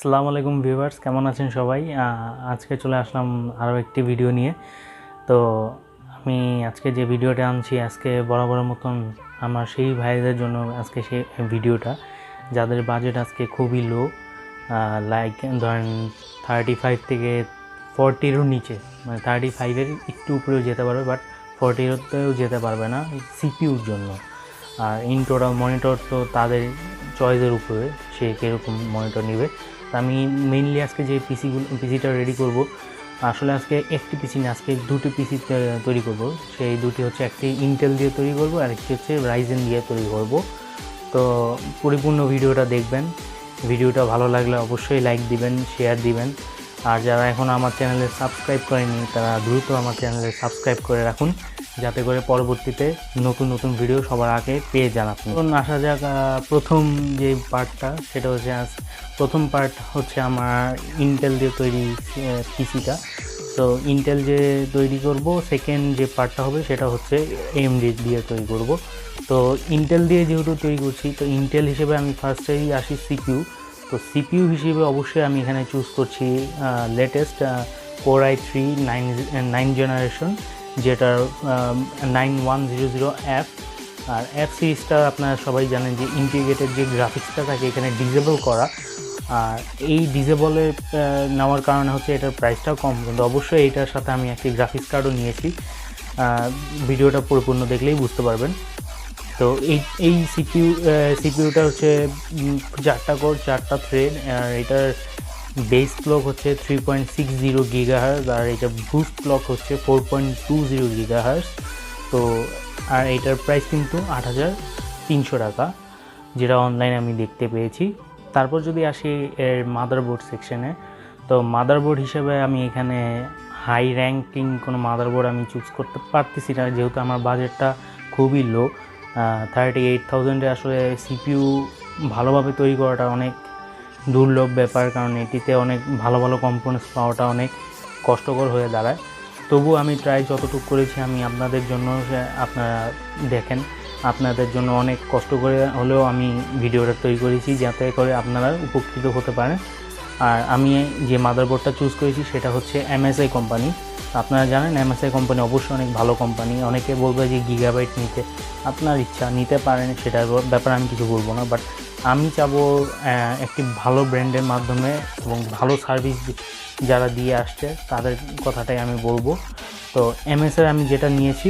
আসসালামু আলাইকুম ভিউয়ার্স, কেমন আছেন সবাই? আজকে চলে আসলাম আরও একটি ভিডিও নিয়ে। তো আমি আজকে যে ভিডিওটা আনছি, আজকে বরাবরের মতন আমার সেই ভাইদের জন্য আজকে সেই ভিডিওটা, যাদের বাজেট আজকে খুবই লো, লাইক ধরেন 35 থেকে 40-এরও নিচে, মানে 35-এর একটু উপরেও যেতে পারবে, বাট 40-তেও যেতে পারবে না সিপিউর জন্য। আর ইন টোটাল মনিটর তো তাদের চয়েসের উপরে, সে কীরকম মনিটর নেবে। আমি মেইনলি আজকে যে পিসিটা রেডি করব, আসলে আজকে একটি পিসি না, আজকে দুটি পিসি তৈরি করব। সেই দুটি হচ্ছে, একটি ইন্টেল দিয়ে তৈরি করব আর একটি হচ্ছে রাইজেন দিয়ে তৈরি করব। তো পরিপূর্ণ ভিডিওটা দেখবেন। ভিডিওটা ভালো লাগলে অবশ্যই লাইক দিবেন, শেয়ার দিবেন। আর যারা এখন আমার চ্যানেলে সাবস্ক্রাইব করেনি, তারা দ্রুত আমার চ্যানেলে সাবস্ক্রাইব করে রাখুন, যাতে করে পরবর্তীতে নতুন নতুন ভিডিও সবার আগে পেয়ে যান আপনি। এখন আসা যাক প্রথম যে পার্টটা, সেটা হচ্ছে প্রথম পার্ট হচ্ছে আমার ইন্টেল দিয়ে তৈরি পিসিটা। তো ইন্টেল যে তৈরি করব, সেকেন্ড যে পার্টটা হবে সেটা হচ্ছে এএমডি দিয়ে তৈরি করব। তো ইন্টেল দিয়ে যেহেতু তৈরি করছি, তো ইন্টেল হিসেবে আমি ফার্স্টেই আসি সিপিইউ। তো সিপিইউ হিসেবে অবশ্যই আমি এখানে চুজ করছি লেটেস্ট Core i3 9 জেনারেশন, যেটার 9100F। আর এফ সিরিজটা আপনারা সবাই জানেন যে ইন্টিগ্রেটেড যে গ্রাফিক্সটা থাকে এখানে ডিসেবল করা। আর এই ডিসেবলের নেওয়ার কারণে হচ্ছে এটার প্রাইসটাও কম, কিন্তু অবশ্যই এটার সাথে আমি একটি গ্রাফিক্স কার্ডও নিয়েছি। ভিডিওটা পরিপূর্ণ দেখলেই বুঝতে পারবেন। তো এই সিপিইউটা হচ্ছে 4টা কোর, 4টা থ্রেড। আর এটার বেস ক্লক হচ্ছে 3.60 GHz, আর এটা বুস্ট ক্লক হচ্ছে 4.20 GHz। তো আর এটার প্রাইস কিন্তু 8,300 টাকা, যেটা অনলাইনে আমি দেখতে পেয়েছি। তারপর যদি আসি এর মাদারবোর্ড সেকশনে, তো মাদারবোর্ড হিসেবে আমি এখানে হাই র্যাঙ্কিং কোনো মাদারবোর্ড আমি চুজ করতে পারতেছি না, যেহেতু আমার বাজেটটা খুবই লো। 38,000-এ আসলে সিপিইউ ভালোভাবে তৈরি করাটা অনেক দুর্লভ ব্যাপার, কারণ এটিতে অনেক ভালো ভালো কম্পোনেন্টস পাওয়াটা অনেক কষ্টকর হয়ে দাঁড়ায়। তবু আমি ট্রাই যতটুকু করেছি, আমি আপনাদের জন্য, আপনারা দেখেন, আপনাদের জন্য অনেক কষ্ট করে হলেও আমি ভিডিওটা তৈরি করেছি, যাতে করে আপনারা উপকৃত হতে পারেন। আর আমি যে মাদারবোর্ডটা চুজ করেছি সেটা হচ্ছে MSI কোম্পানি। আপনারা জানেন MSI কোম্পানি অবশ্যই অনেক ভালো কোম্পানি। অনেকে বলবে যে গিগাবাইট নিতে, আপনার ইচ্ছা, নিতে পারেন, সেটার ব্যাপারে আমি কিছু বলবো না। বাট আমি চাবো একটি ভালো ব্র্যান্ডের মাধ্যমে এবং ভালো সার্ভিস যারা দিয়ে আসছে তাদের কথাটাই আমি বলবো। তো MSI আমি যেটা নিয়েছি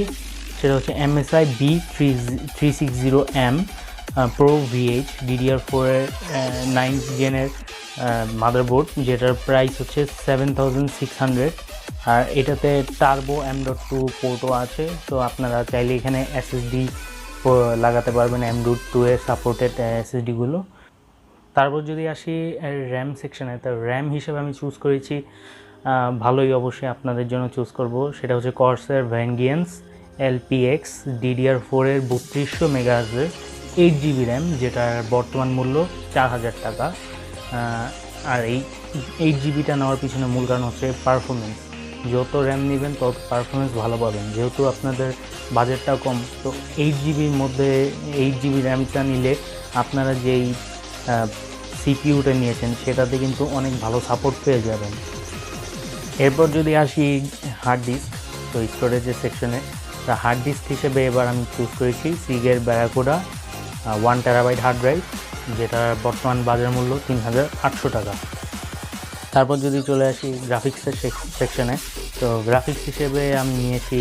সেটা হচ্ছে MSI B360M Pro VH DDR4-এর 9th জেনের মাদারবোর্ড, যেটার প্রাইস হচ্ছে 7,600। আর এটাতে টার্বো M.2 পোর্টও আছে। তো আপনারা চাইলে এখানে SSD লাগাতে পারবেন, M.2 এর সাপোর্টেড SSDগুলো। তারপর যদি আসি র্যাম সেকশনে, তো র্যাম হিসেবে আমি চুজ করেছি ভালোই অবশ্যই আপনাদের জন্য চুজ করব, সেটা হচ্ছে Corsair Vengeance LPX DDR4-এর 3200 MHz 8GB RAM, যেটার বর্তমান মূল্য 4,000 টাকা। আর এই 8GBটা নেওয়ার পিছনে মূল কারণ হচ্ছে পারফরমেন্স। যত র্যাম নেবেন তত পারফরমেন্স ভালো পাবেন, যেহেতু আপনাদের বাজেটটা কম। তো 8GBর মধ্যে 8GB র্যামটা নিলে আপনারা যেই সিপিইউটা নিয়েছেন সেটাতে কিন্তু অনেক ভালো সাপোর্ট পেয়ে যাবেন। এরপর যদি আসি হার্ড ডিস্ক, তো স্টোরেজের সেকশনে, তা হার্ড ডিস্ক হিসেবে এবার আমি চুজ করেছি সিগের ব্যারাকুডা 1 TB হার্ড ড্রাইভ, যেটার বর্তমান বাজার মূল্য 3,800 টাকা। তারপর যদি চলে আসি গ্রাফিক্সের সেকশনে, তো গ্রাফিক্স হিসেবে আমি নিয়েছি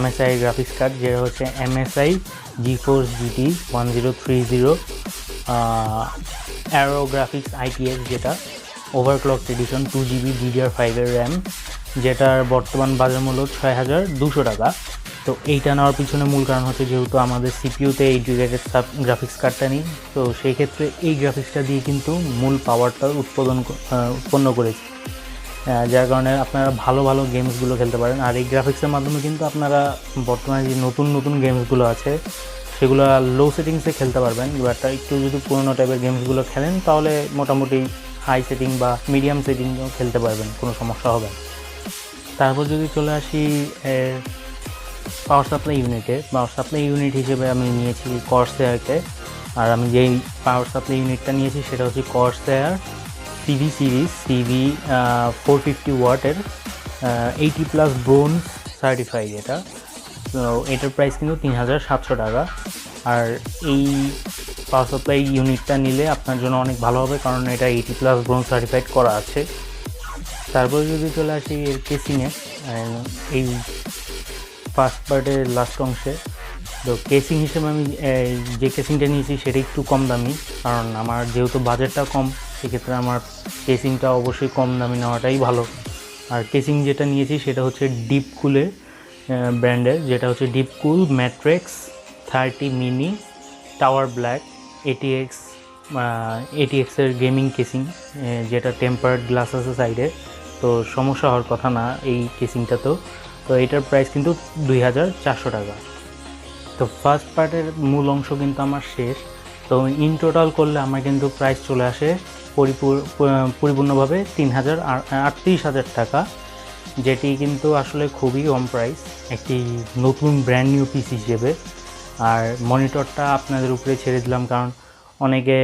MSI গ্রাফিক্স কার্ড, যেটা হচ্ছে MSI GeForce GT 1030 arrow graphics ITX, যেটা ওভারক্লক এডিশন 2GB DDR5-এর র্যাম, যেটার বর্তমান বাজার মূল্য 6,200 টাকা। তো এইটা নেওয়ার পিছনে মূল কারণ হচ্ছে, যেহেতু আমাদের সিপিইউতে ইন্টিগ্রেটেড গ্রাফিক্স কার্ডটা নেই, তো সেই ক্ষেত্রে এই গ্রাফিক্সটা দিয়ে কিন্তু মূল পাওয়ারটা উৎপন্ন করেছি, যার কারণে আপনারা ভালো ভালো গেমসগুলো খেলতে পারেন। আর এই গ্রাফিক্সের মাধ্যমে কিন্তু আপনারা বর্তমানে যে নতুন নতুন গেমসগুলো আছে সেগুলো লো সেটিংসে খেলতে পারবেন। বাট একটু যদি পুরোনো টাইপের গেমসগুলো খেলেন, তাহলে মোটামুটি হাই সেটিং বা মিডিয়াম সেটিংও খেলতে পারবেন, কোনো সমস্যা হবে না। তারপর যদি চলে আসি পাওয়ার সাপ্লাই ইউনিট হিসেবে আমি নিয়েছি Corsairকে। আর আমি যেই পাওয়ার সাপ্লাই ইউনিটটা নিয়েছি সেটা হচ্ছে Corsair সিভি সিরিজ, সিভি 450 ওয়াটের 80+ ব্রোঞ্জ সার্টিফাইড এটা। তো এটার প্রাইস কিন্তু 3700 টাকা। আর এই পাওয়ার সাপ্লাই ইউনিটটা নিলে আপনার জন্য অনেক ভালো হবে, কারণ এটা 80+ ব্রোঞ্জ সার্টিফাইড করা আছে। তারপর যদি চলে আসি এর কেসিংয়ে, এই ফার্স্ট পার্টের লাস্ট অংশে, তো কেসিং হিসেবে আমি যে কেসিংটা নিয়েছি সেটা একটু কম দামি, কারণ আমার যেহেতু বাজেটটা কম, সেক্ষেত্রে আমার কেসিংটা অবশ্যই কম দামি নেওয়াটাই ভালো। আর কেসিং যেটা নিয়েছি সেটা হচ্ছে ডিপকুলের ব্র্যান্ডের, যেটা হচ্ছে Deepcool matrix 30 mini tower black ATX-এর গেমিং কেসিং, যেটা টেম্পার্ড গ্লাস আছে সাইডে, তো সমস্যা হওয়ার কথা না এই কেসিংটাতেও। তো এটার প্রাইস কিন্তু 2400 টাকা। তো ফার্স্ট পার্টের মূল অংশ কিন্তু আমার শেষ। তো ইন টোটাল করলে আমার কিন্তু প্রাইস চলে আসে পরিপূর্ণভাবে 38,000 টাকা, যেটি কিন্তু আসলে খুবই কম প্রাইস একটি নতুন ব্র্যান্ড নিউ পিসি হিসেবে। আর মনিটরটা আপনাদের উপরে ছেড়ে দিলাম, কারণ অনেকে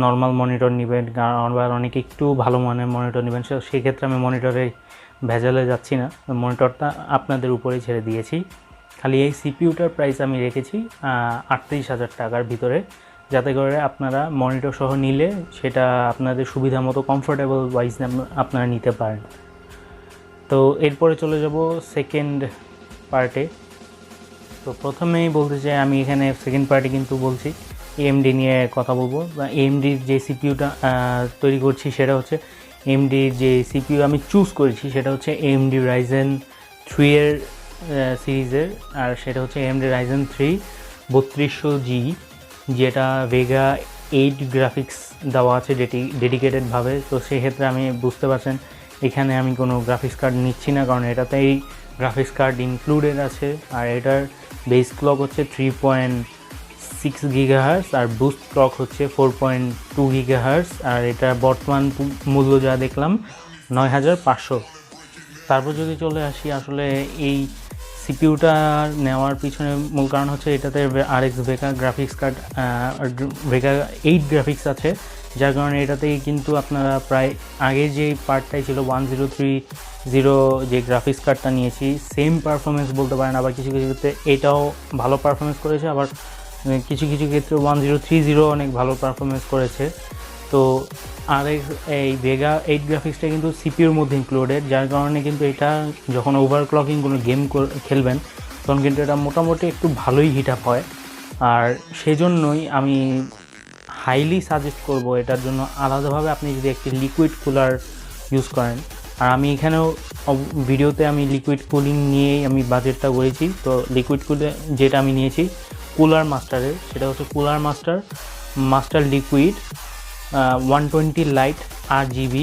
নর্মাল মনিটর নেবেন, আবার অনেকে একটু ভালো মানের মনিটর নেবেন, সেক্ষেত্রে আমি মনিটরে ভেজালে যাচ্ছি না, মনিটরটা আপনাদের উপরে ছেড়ে দিয়েছি। খালি এই সিপিইউটার প্রাইস আমি রেখেছি 38,000 টাকার ভিতরে, যাতে করে আপনারা মনিটর সহ নিলে সেটা আপনাদের সুবিধা মতো কমফোর্টেবল ওয়াইজ আপনারা নিতে পারেন। তো এরপরে চলে যাব সেকেন্ড পার্টে। তো প্রথমেই বলতে চাই, আমি এখানে সেকেন্ড পার্টে কিন্তু বলছি AMD নিয়ে কথা বলবো। AMDর যে সিপিইউটা তৈরি করছি সেটা হচ্ছে AMDর যে সিপিইউ আমি চুজ করেছি সেটা হচ্ছে AMD Ryzen 3 এর সিরিজের, আর সেটা হচ্ছে AMD Ryzen 3 3200G, যেটা ভেগা 8 গ্রাফিক্স দেওয়া আছে ডেডিকেটেডভাবে। তো সেক্ষেত্রে আমি বুঝতে পারছেন এখানে আমি কোনো গ্রাফিক্স কার্ড নিচ্ছি না, কারণ এটাতেই গ্রাফিক্স কার্ড ইনক্লুডেড আছে। আর এটার বেস ক্লক হচ্ছে 3.6 GHz আর বুস্ট ক্লক হচ্ছে 4.2 GHz। আর এটা বর্তমান মূল্য যা দেখলাম 9500। তারপর যদি চলে আসি, আসলে এই সিপিইউটা নেওয়ার পিছনে মূল কারণ হচ্ছে এটাতে RX Vega graphics card, Vega 8 graphics আছে, যার কারণে এটাতেই কিন্তু আপনারা প্রায় আগে যে পার্টটাই ছিল 1030 যে গ্রাফিক্স কার্ডটা নিয়েছি সেম পারফরমেন্স বলতে পারেন। আবার কিছু কিছু ক্ষেত্রে এটাও ভালো পারফরমেন্স করেছে, আবার কিছু কিছু ক্ষেত্রে 1030 অনেক ভালো পারফরমেন্স করেছে। তো আর এই ভেগা 8 গ্রাফিক্সটা কিন্তু সিপিইউর মধ্যে ইনক্লুডেড, যার কারণে কিন্তু এটা যখন ওভারক্লকিং কোনো গেম খেলবেন তখন কিন্তু এটা মোটামুটি একটু ভালোই হিট আপ হয়। আর সেজন্যই আমি হাইলি সাজেস্ট করব এটার জন্য আলাদাভাবে আপনি যদি একটি লিকুইড কুলার ইউজ করেন। আর আমি এখানেও ভিডিওতে আমি লিকুইড কুলিং নিয়েই আমি বাজেটটা করেছি। তো লিকুইড কুলার যেটা আমি নিয়েছি কুলার মাস্টারের, সেটা হচ্ছে cooler master liquid 120 light RGB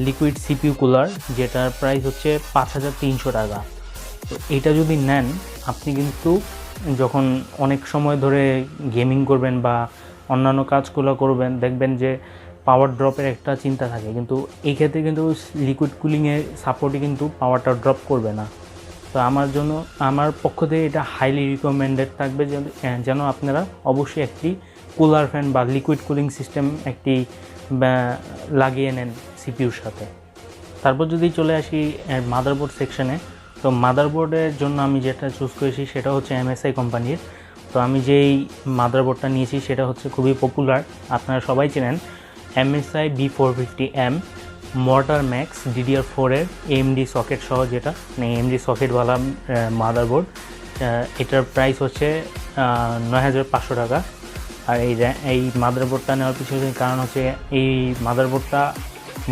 liquid CPU cooler, যেটার প্রাইস হচ্ছে 5300 টাকা। তো এটা যদি নেন আপনি কিন্তু যখন অনেক সময় ধরে গেমিং করবেন বা অন্যান্য কাজগুলো করবেন, দেখবেন যে পাওয়ার ড্রপের একটা চিন্তা থাকে, কিন্তু এই ক্ষেত্রে কিন্তু লিকুইড কুলিংয়ের সাপোর্টে কিন্তু পাওয়ারটা ড্রপ করবে না। তো আমার পক্ষ থেকে এটা হাইলি রিকমেন্ডেড থাকবে যেন আপনারা অবশ্যই একটি কুলার ফ্যান বা লিকুইড কুলিং সিস্টেম একটি লাগিয়ে নেন সিপিইউর সাথে। তারপর যদি চলে আসি মাদারবোর্ড সেকশনে, তো মাদারবোর্ডের জন্য আমি যেটা চুজ করেছি সেটা হচ্ছে MSI কোম্পানির। তো আমি যেই মাদারবোর্ডটা নিয়েছি সেটা হচ্ছে খুবই পপুলার, আপনারা সবাই চেনেন, MSI B450M mortar max DDR4 এর AMD সকেট সহ, যেটা AMD সকেটওয়ালা মাদারবোর্ড। এটার প্রাইস হচ্ছে 9500 টাকা। আর এই মাদারবোর্ডটা নেওয়ার পিছনে কারণ হচ্ছে এই মাদারবোর্ডটা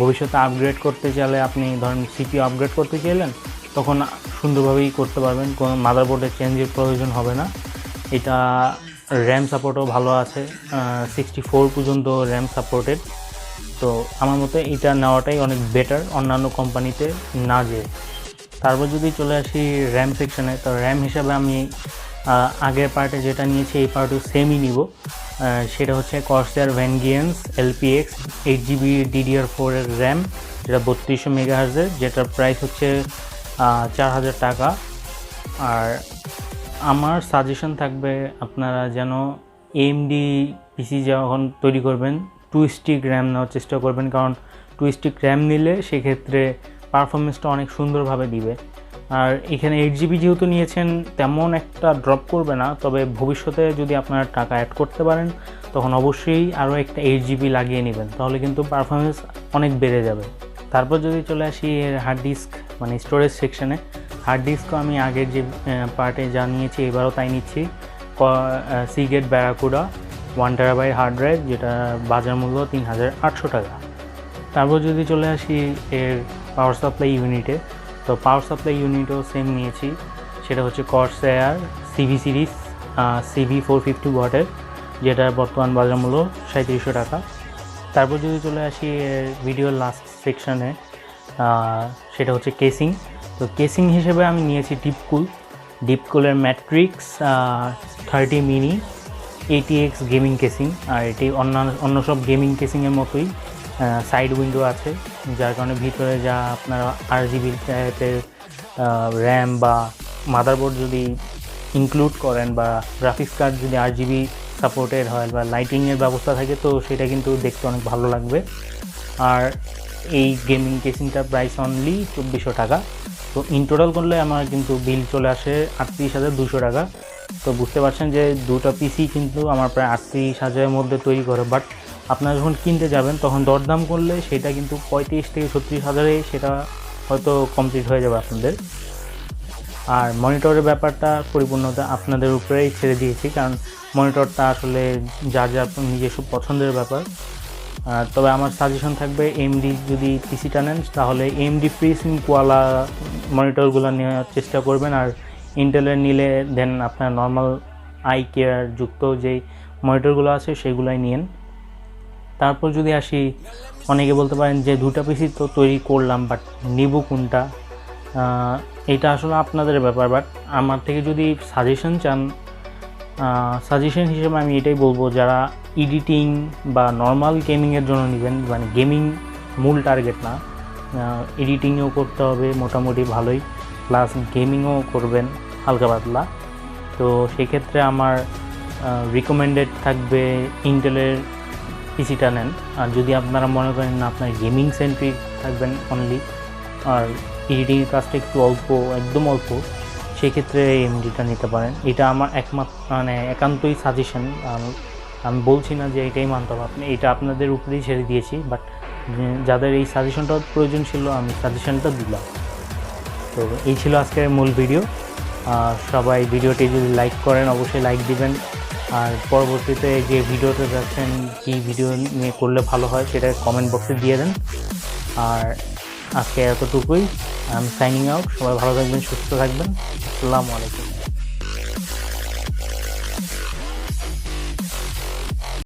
ভবিষ্যতে আপগ্রেড করতে চাইলে, আপনি ধরেন সিপিইউ আপগ্রেড করতে চাইলেন তখন সুন্দরভাবেই করতে পারবেন, কোনো মাদারবোর্ডের চেঞ্জের প্রয়োজন হবে না। এটা র্যাম সাপোর্টও ভালো আছে, 64 পর্যন্ত র্যাম সাপোর্টেড। তো আমার মতে এটা নেওয়াটাই অনেক বেটার অন্যান্য কোম্পানিতে না যেয়ে। তারপর যদি চলে আসি র্যাম সেকশনে, তো র্যাম হিসাবে আমি আগের পার্টে যেটা নিয়েছি এই পার্টও সেমই নিব। সেটা হচ্ছে Corsair Vengeance LPX 8GB DDR4 এর র্যাম, যেটা 3200 মেগাহার্জের, যেটার প্রাইস হচ্ছে 4000 টাকা। আর আমার সাজেশন থাকবে আপনারা যেন AMD পিসি যখন তৈরি করবেন 2 স্টিক র্যাম নেওয়ার চেষ্টা করবেন, কারণ 2 স্টিক র্যাম নিলে সেক্ষেত্রে পারফরমেন্সটা অনেক সুন্দরভাবে দিবে। আর এখানে 8GB যেহেতু নিয়েছেন তেমন একটা ড্রপ করবে না, তবে ভবিষ্যতে যদি আপনারা টাকা অ্যাড করতে পারেন তখন অবশ্যই আরও একটা 8GB লাগিয়ে নেবেন, তাহলে কিন্তু পারফরমেন্স অনেক বেড়ে যাবে। তারপর যদি চলে আসি হার্ড ডিস্ক মানে স্টোরেজ সেকশনে, হার্ড ডিস্কও আমি আগের যে পার্টে যা নিয়েছি এবারও তাই নিচ্ছি। Seagate Barracuda 1TB hard drive, যেটা বাজার মূল্য 3800 টাকা। তারপর যদি চলে আসি এর পাওয়ার সাপ্লাই ইউনিটে, তো পাওয়ার সাপ্লাই ইউনিটও সেম নিয়েছি, সেটা হচ্ছে কর্সায়ার সিভি সিরিজ CV450 ওয়াটের, যেটা বর্তমান বাজার মূল্য 3700 টাকা। তারপর যদি চলে আসি ভিডিওর লাস্ট সেকশনে, সেটা হচ্ছে কেসিং। তো কেসিং হিসেবে আমি নিয়েছি ডিপকুলের Matrix 30 mini ATX gaming casing. আর এটি অন্য সব গেমিং কেসিংয়ের মতোই সাইড উইন্ডো আছে, যার কারণে ভিতরে যা আপনারা RGB টাইপের র্যাম বা মাদারবোর্ড যদি ইনক্লুড করেন বা গ্রাফিক্স কার্ড যদি RGB সাপোর্টেড হয় বা লাইটিংয়ের ব্যবস্থা থাকে, তো সেটা কিন্তু দেখতে অনেক ভালো লাগবে। আর এই গেমিং কেসিংটার প্রাইস অনলি 2400 টাকা। তো ইন টোটাল করলে আমার কিন্তু বিল চলে আসে 38,200 টাকা। তো বুঝতে পারছেন যে দুটো পিসি কিন্তু আমার প্রায় 38,000-এর মধ্যে তৈরি করে, বাট আপনারা যখন কিনতে যাবেন তখন দরদাম করলে সেটা কিন্তু 35 থেকে 36,000-এ সেটা হয়তো কমপ্লিট হয়ে যাবে আপনাদের। আর মনিটরের ব্যাপারটা পরিপূর্ণতা আপনাদের উপরেই ছেড়ে দিয়েছি, কারণ মনিটরটা আসলে যার নিজস্ব পছন্দের ব্যাপার। তবে আমার সাজেশন থাকবে AMD যদি পিসিটা নেন তাহলে AMD FreeSync কোয়ালা মনিটরগুলো নেওয়ার চেষ্টা করবেন, আর ইন্টেলের নিলে দেন আপনার নর্মাল আই কেয়ার যুক্ত যেই মনিটরগুলো আছে সেগুলোই নিন। তারপর যদি আসি, অনেকে বলতে পারেন যে দুটো পিসি তো তৈরি করলাম, বাট নিব কোনটা, এটা আসলে আপনাদের ব্যাপার। বাট আমার থেকে যদি সাজেশন চান, সাজেশন হিসেবে আমি এটাই বলবো, যারা এডিটিং বা নর্মাল গেমিংয়ের জন্য নেবেন, মানে গেমিং মূল টার্গেট না, এডিটিংও করতে হবে মোটামুটি ভালোই, প্লাস গেমিংও করবেন হালকা পাতলা, তো সেক্ষেত্রে আমার রিকমেন্ডেড থাকবে ইন্টেলের পিসিটা নেন। আর যদি আপনারা মনে করেন না আপনার গেমিং সেন্ট্রিক থাকবেন অনলি, আর এডিটিংয়ের কাজটা একটু একদম অল্প, সেক্ষেত্রে AMDটা নিতে পারেন। এটা আমার একান্তই সাজেশন, আমি বলছি না যে এটাই মানতে হবে, এটা আপনাদের উপরেই ছেড়ে দিয়েছি। বাট যাদের এই সাজেশনটা প্রয়োজন ছিল আমি সাজেশনটা দিলাম। তো এই ছিল আজকের মূল ভিডিও। সবাই ভিডিওটি যদি লাইক করেন অবশ্যই লাইক দিবেন, আর পরবর্তীতে যে ভিডিওতে যাচ্ছেন কী ভিডিও নিয়ে করলে ভালো হয় সেটা কমেন্ট বক্সে দিয়ে দেন। আর আজকে এতটুকুই, আমি সাইনিং আউট। সবাই ভালো থাকবেন, সুস্থ থাকবেন। আসসালামু আলাইকুম।